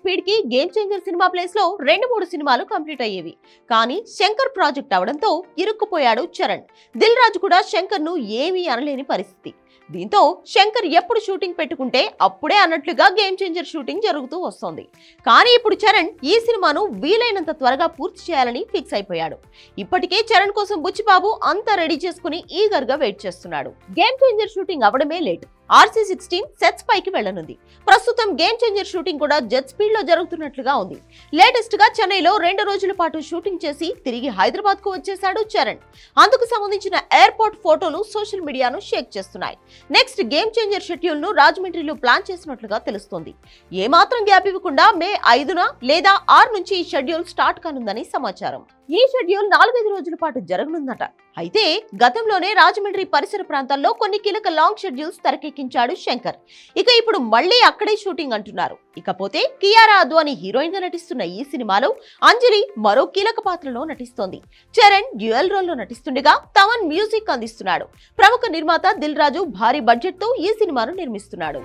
Speed కి game changer cinema place లో 2-3 సినిమాలు కంప్లీట్ అయ్యేవి. కానీ శంకర్ ప్రాజెక్ట్ అవడంతో ఇరుక్కుపోయాడు చరణ్. దిల్ రాజు కూడా శంకర్ ను ఏమీ అనలేని పరిస్థితి. దీంతో శంకర్ ఎప్పుడు షూటింగ్ పెట్టుకుంటే అప్పుడే అన్నట్లుగా గేమ్ చేంజర్ షూటింగ్ జరుగుతూ వస్తోంది. కానీ ఇప్పుడు చరణ్ ఈ సినిమాను వీలైనంత త్వరగా పూర్తి చేయాలని ఫిక్స్ అయిపోయాడు. ఇప్పటికే చరణ్ కోసం బుచ్చిబాబు అంతా రెడీ చేసుకుని ఈగర్ గా వెయిట్ చేస్తున్నాడు. గేమ్ చేంజర్ షూటింగ్ అవడమే లేట్. RC-16 సెట్స్ పైకి వెళ్లనుంది. ప్రస్తుతం గేమ్ చేంజర్ షూటింగ్ కూడా జెట్ స్పీడ్ లో జరుగుతున్నట్లుగా ఉంది. లేటెస్ట్ గా చెన్నైలో 2 రోజుల పాటు షూటింగ్ చేసి తిరిగి హైదరాబాద్ కు వచ్చేశాడు చరణ్. అందుకు సంబంధించిన ఎయిర్పోర్ట్ ఫోటోలు సోషల్ మీడియాను షేక్ చేస్తున్నాయి. నెక్స్ట్ గేమ్ చేంజర్ షెడ్యూల్ ను రాజమండ్రిలో ప్లాన్ చేసినట్లుగా తెలుస్తోంది. ఏమాత్రం గ్యాప్ ఇవ్వకుండా మే 5న లేదా 6 నుంచి ఈ షెడ్యూల్ స్టార్ట్ కానుందని సమాచారం. ఈ షెడ్యూల్ 4-5 రోజుల పాటు జరగనుందట. అయితే గతంలోనే రాజమండ్రి పరిసర ప్రాంతాల్లో కొన్ని కీలక లాంగ్ షెడ్యూల్స్ తెరకెక్కించాడు శంకర్. ఇక ఇప్పుడు మళ్లీ అక్కడే షూటింగ్ అంటున్నారు. ఇకపోతే కియారా అద్వానీ హీరోయిన్ గా నటిస్తున్న ఈ సినిమాలో అంజలి మరో కీలక పాత్రలో నటిస్తోంది. చరణ్ డ్యూయల్ రోల్ లో నటిస్తుండగా తమన్ మ్యూజిక్ అందిస్తున్నాడు. ప్రముఖ నిర్మాత దిల్ రాజు భారీ బడ్జెట్ తో ఈ సినిమాను నిర్మిస్తున్నాడు.